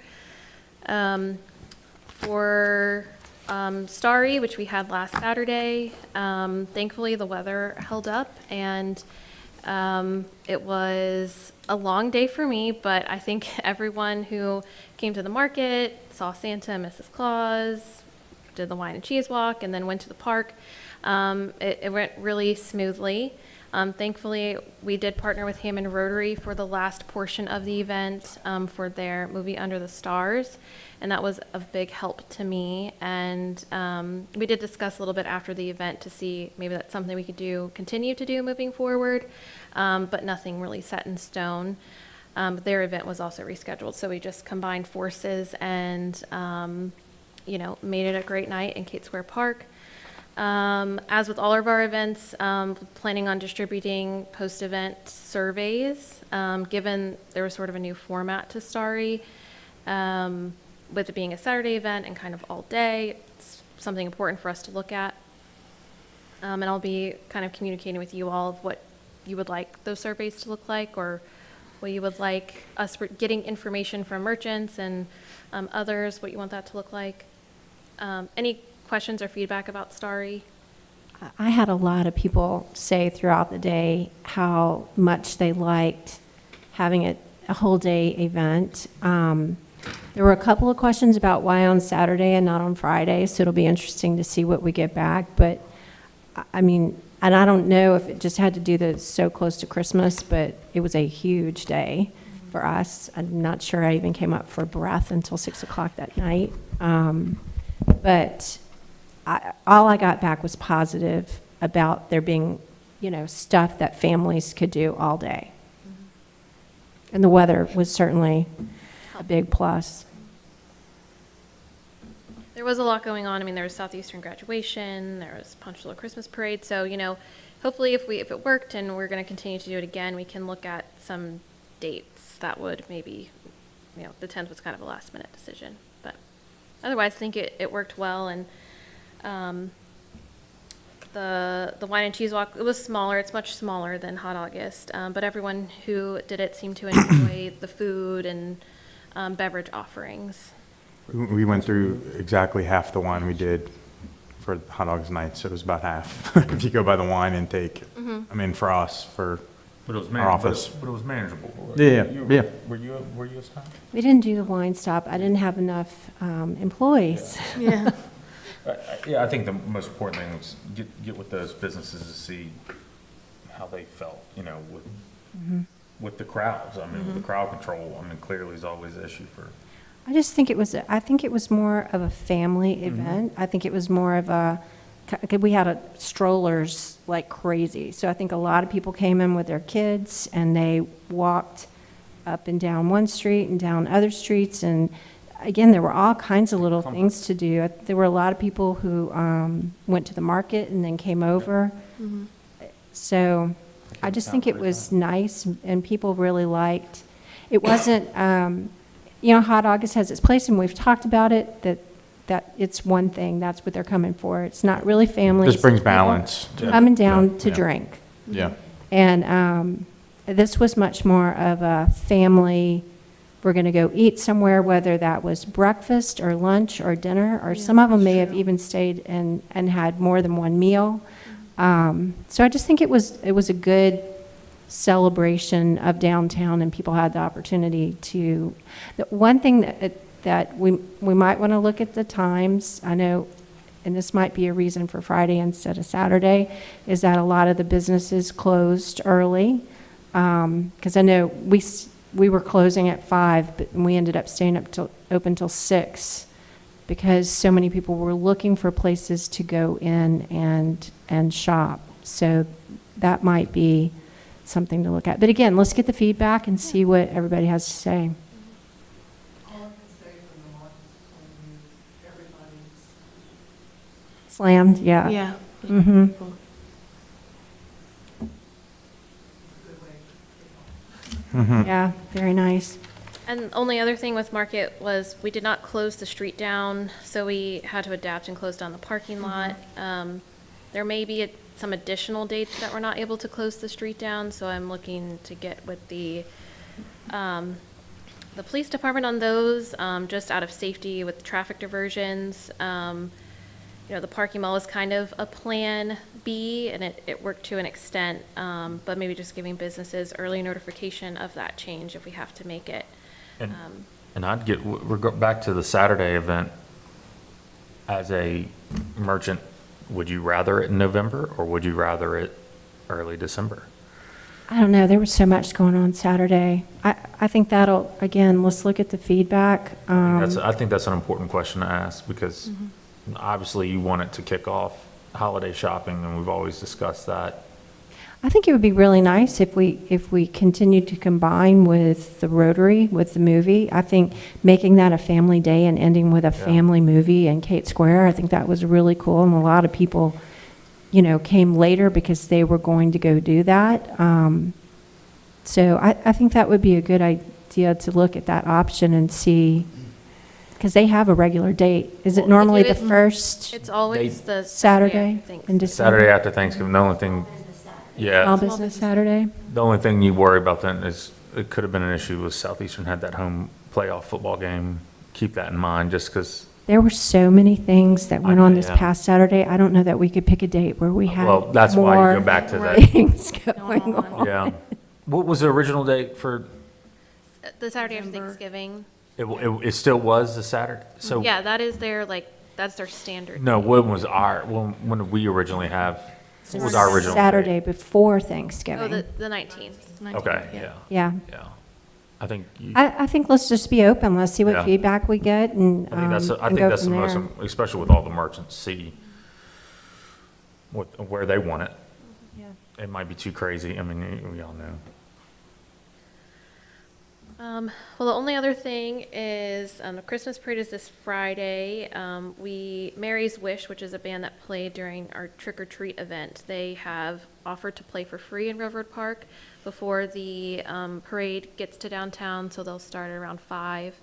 For Starry, which we had last Saturday, thankfully the weather held up, and it was a long day for me, but I think everyone who came to the market, saw Santa and Mrs. Claus, did the wine and cheese walk, and then went to the park. It went really smoothly. Thankfully, we did partner with Hammond Rotary for the last portion of the event for their movie Under the Stars, and that was a big help to me. And we did discuss a little bit after the event to see maybe that's something we could continue to do moving forward, but nothing really set in stone. Their event was also rescheduled, so we just combined forces and made it a great night in Kate Square Park. As with all of our events, planning on distributing post-event surveys, given there was sort of a new format to Starry, with it being a Saturday event and kind of all day, it's something important for us to look at. And I'll be kind of communicating with you all of what you would like those surveys to look like, or what you would like us getting information from merchants and others, what you want that to look like. Any questions or feedback about Starry? I had a lot of people say throughout the day how much they liked having it a whole day event. There were a couple of questions about why on Saturday and not on Friday, so it'll be interesting to see what we get back. But I mean, and I don't know if it just had to do that it's so close to Christmas, but it was a huge day for us. I'm not sure I even came up for breath until 6 o'clock that night. But all I got back was positive about there being, stuff that families could do all day. And the weather was certainly a big plus. There was a lot going on. I mean, there was Southeastern graduation, there was Ponchatoula Christmas parade. So, hopefully if it worked and we're going to continue to do it again, we can look at some dates that would maybe, the 10th was kind of a last minute decision. But otherwise, I think it worked well. And the wine and cheese walk, it was smaller. It's much smaller than Hot August. But everyone who did it seemed to enjoy the food and beverage offerings. We went through exactly half the wine we did for Hot August night, so it was about half. If you go by the wine intake, I mean, for us, for But it was our office. But it was manageable. Yeah, yeah. Were you a staff? We didn't do the wine stop. I didn't have enough employees. Yeah. Yeah, I think the most important thing was get with those businesses to see how they felt, with the crowds. I mean, with the crowd control, clearly is always an issue for. I just think it was more of a family event. I think it was more of we had strollers like crazy. So I think a lot of people came in with their kids and they walked up and down one street and down other streets. And again, there were all kinds of little things to do. There were a lot of people who went to the market and then came over. So I just think it was nice and people really liked. It wasn't, Hot August has its place, and we've talked about it, that it's one thing. That's what they're coming for. It's not really families. This brings People balance. coming down to Yeah. drink. Yeah. And this was much more of a family, we're going to go eat somewhere, whether that was breakfast or lunch or dinner, or some of them may have even stayed and had more than one meal. So I just think it was a good celebration of downtown, and people had the opportunity to. The one thing that we might want to look at the times, I know, and this might be a reason for Friday instead of Saturday, is that a lot of the businesses closed early. Because I know we were closing at 5, but we ended up staying open till 6 because so many people were looking for places to go in and shop. So that might be something to look at. But again, let's get the feedback and see what everybody has to say. All I can say from the market's point of view, everybody's Slammed, yeah. Yeah. Mm-hmm. it's a good way to kick off. Yeah, very nice. And the only other thing with Market was we did not close the street down, so we had to adapt and close down the parking lot. There may be some additional dates that we're not able to close the street down, so I'm looking to get with the police department on those, just out of safety with traffic diversions. The parking mall was kind of a plan B, and it worked to an extent, but maybe just giving businesses early notification of that change if we have to make it. And I'd we're back to the Saturday event. As a merchant, would you rather it in November or would you rather it early December? I don't know. There was so much going on Saturday. I think that'll, again, let's look at the feedback. I think that's an important question to ask because obviously you want it to kick off holiday shopping and we've always discussed that. I think it would be really nice if we continued to combine with the Rotary, with the movie. I think making that a family day and ending with a family movie in Kate Square, I think that was really cool. And a lot of people, came later because they were going to go do that. So I think that would be a good idea to look at that option and see, because they have a regular date. Is it Well, normally they the do it- first It's always the Saturday I think. in December? Saturday after Thanksgiving, the only thing, Small yeah, business Saturday? the only thing you worry about then is it could have been an issue with Southeastern had that home playoff football game. Keep that in mind, just because, There were so many things that went on this Yeah. past Saturday. I don't know that we could pick a date where we had well, that's why you go more back to that. things going Going on. on. Yeah. What was the original date for, The Saturday after December. Thanksgiving. it still was the Saturday? So, Yeah, that is that's their standard. no, when did we originally have, what was our original date? Saturday before Oh, Thanksgiving. the 19th. Okay, yeah, Yeah. yeah. I think you. I think let's just be open. Let's see what Yeah. feedback we get and, I think that's, I and think go that's the from most, there. especially with all the merchants, see where they want it. Yeah. It might be too crazy. I mean, we all know. Well, the only other thing is the Christmas parade is this Friday. Mary's Wish, which is a band that played during our trick or treat event, they have offered to play for free in Railroad Park before the parade gets to downtown. So they'll start at around 5.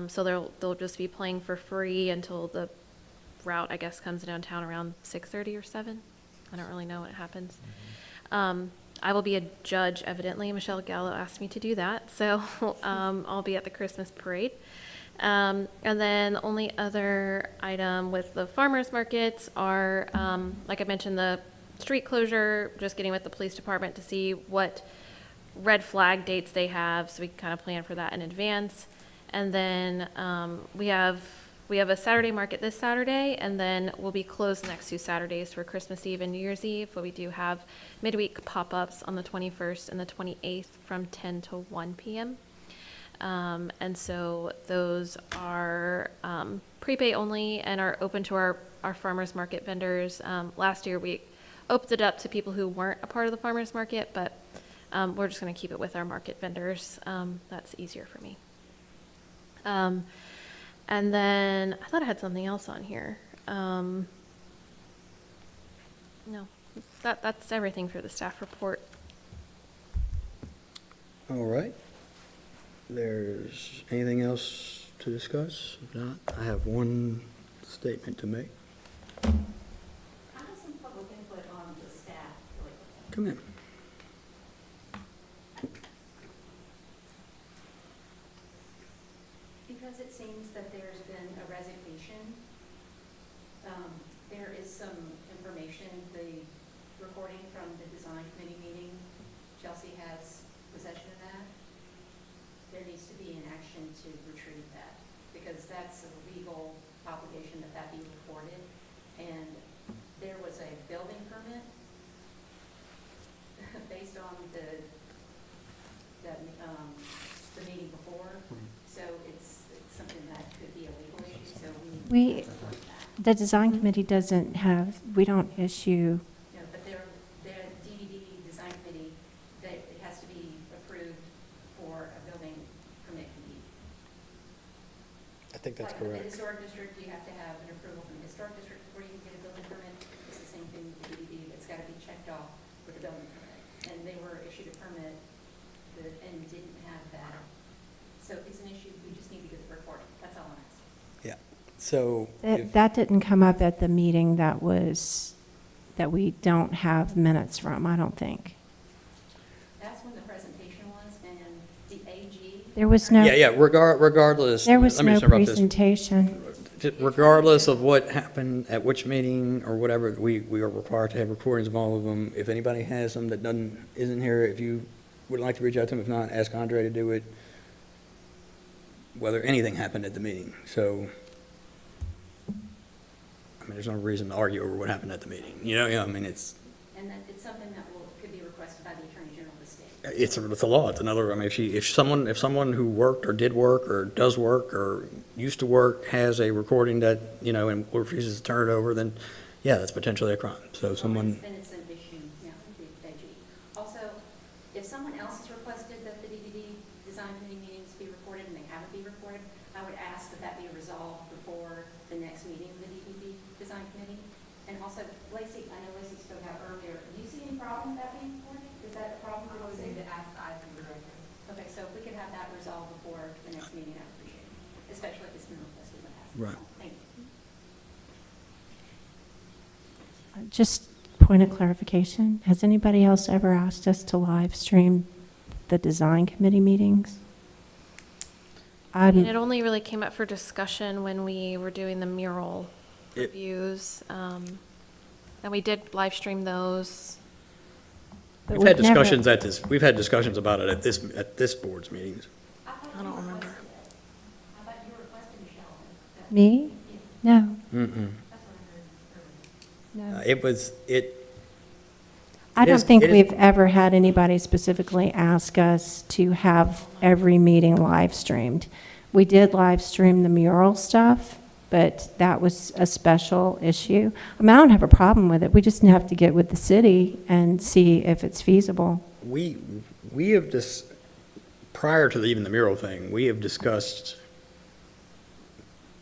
So they'll just be playing for free until the route, I guess, comes downtown around 6:30 or 7. I don't really know when it happens. I will be a judge, evidently. Michelle Gallo asked me to do that, so I'll be at the Christmas parade. And then the only other item with the farmers markets are, like I mentioned, the street closure, just getting with the police department to see what red flag dates they have, so we can kind of plan for that in advance. And then we have a Saturday market this Saturday, and then we'll be closed the next 2 Saturdays for Christmas Eve and New Year's Eve, but we do have midweek pop-ups on the 21st and the 28th from 10 to 1 p.m. And so those are prepay only and are open to our farmers market vendors. Last year, we opened it up to people who weren't a part of the farmers market, but we're just going to keep it with our market vendors. That's easier for me. And then I thought I had something else on here. No, that's everything for the staff report. All right. There's anything else to discuss? If not, I have one statement to make. I have some public input on the staff, really quick. Come in. Because it seems that there's been a resignation, there is some information, the recording from the design committee meeting, Chelsea has possession of that. There needs to be an action to retrieve that, because that's a legal obligation that that be recorded. And there was a building permit based on the meeting before, so it's something that could be a legal issue, so we need to support that. The design committee doesn't have, we don't issue, No, but the DVD design committee, it has to be approved for a building permit to be. I think that's Like with correct. the historic district, you have to have an approval from the historic district before you can get a building permit. It's the same thing with the DVD, it's gotta be checked off with a building permit. And they were issued a permit and didn't have that. So it's an issue, we just need to get the recording, that's all I'm asking. Yeah. So if, that didn't come up at the meeting that we don't have minutes from, I don't think. That's when the presentation was, and the AG. There was no, yeah, regardless. there was let me no just interrupt this. presentation. Regardless of what happened at which meeting or whatever, we are required to have recordings of all of them. If anybody has them that isn't here, if you would like to reach out to them, if not, ask Andre to do it, whether anything happened at the meeting. So, I mean, there's no reason to argue over what happened at the meeting. I mean, it's And that it's something that could be requested by the Attorney General of the state. it's a law. It's another, I mean, if someone who worked or did work or does work or used to work has a recording that, and refuses to turn it over, then yeah, that's potentially a crime. So if someone, Then it's an issue, yeah, with the AG. Lacey, I know Lacey spoke out earlier. Do you see any problem with that being recorded? Is that a problem for I Lacey? need to ask the IT director. Okay, so if we could have that resolved before the next meeting, I'd appreciate it, especially if it's been requested in the past. Right. Thank you. Just point of clarification, has anybody else ever asked us to live stream the design committee meetings? And it only really came up for discussion when we were doing the mural It- reviews. And we did live stream those. But We've had never- discussions we've had discussions about it at this board's meetings. I don't remember. I thought you requested Michelle. Me? No, Mm-mm. no. It was, I it don't is- think it is- we've ever had anybody specifically ask us to have every meeting live streamed. We did live stream the mural stuff, but that was a special issue. I mean, I don't have a problem with it. We just have to get with the city and see if it's feasible. we have just, prior to even the mural thing, we have discussed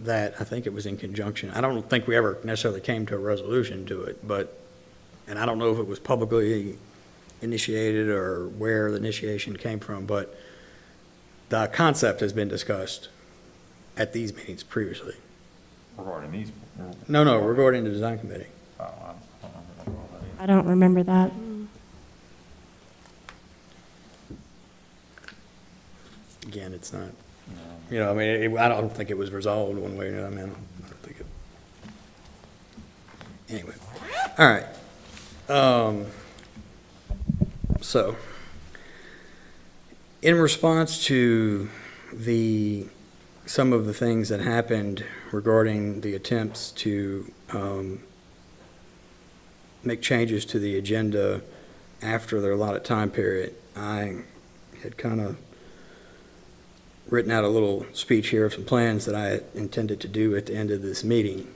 that, I think it was in conjunction. I don't think we ever necessarily came to a resolution to it, but, and I don't know if it was publicly initiated or where the initiation came from, but the concept has been discussed at these meetings previously. Regarding these. No, regarding the design committee. Oh, I don't remember all that either. I don't remember that. Again, it's not, I mean, I don't think it was resolved one way or another. I mean, I don't think it. Anyway, all right. So, in response to some of the things that happened regarding the attempts to make changes to the agenda after their allotted time period, I had kind of written out a little speech here of some plans that I intended to do at the end of this meeting.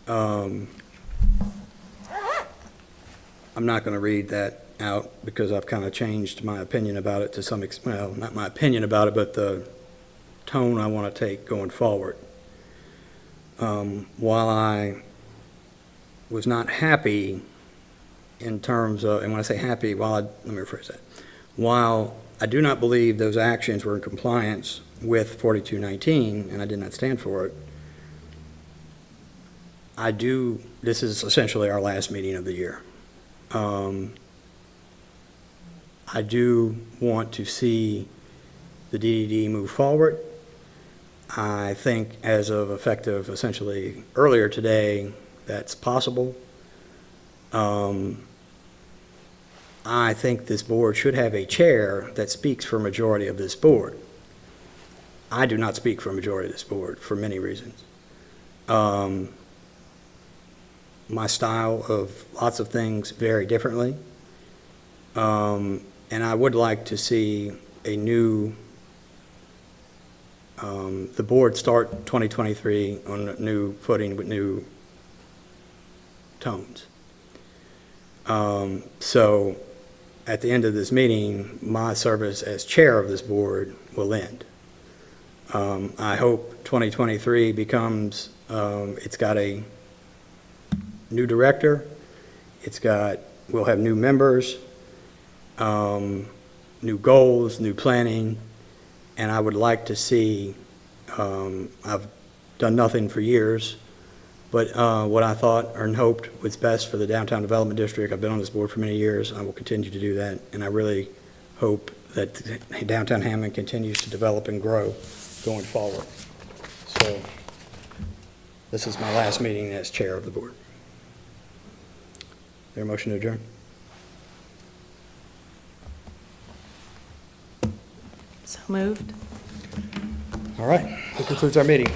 I'm not going to read that out because I've kind of changed my opinion about it to some extent. Well, not my opinion about it, but the tone I want to take going forward. While I was not happy in terms of, and when I say happy, let me rephrase that. While I do not believe those actions were in compliance with 4219, and I did not stand for it, this is essentially our last meeting of the year. I do want to see the DDD move forward. I think as of effective essentially earlier today, that's possible. I think this board should have a chair that speaks for a majority of this board. I do not speak for a majority of this board for many reasons. My style of lots of things vary differently. And I would like to see a new, the board start 2023 on a new footing with new tones. So at the end of this meeting, my service as chair of this board will end. I hope 2023 becomes, it's got a new director, we'll have new members, new goals, new planning, and I would like to see, I've done nothing for years, but what I thought and hoped was best for the Downtown Development District, I've been on this board for many years, I will continue to do that, and I really hope that Downtown Hammond continues to develop and grow going forward. So this is my last meeting as chair of the board. Is there a motion to adjourn? So moved. All right, that concludes our meeting.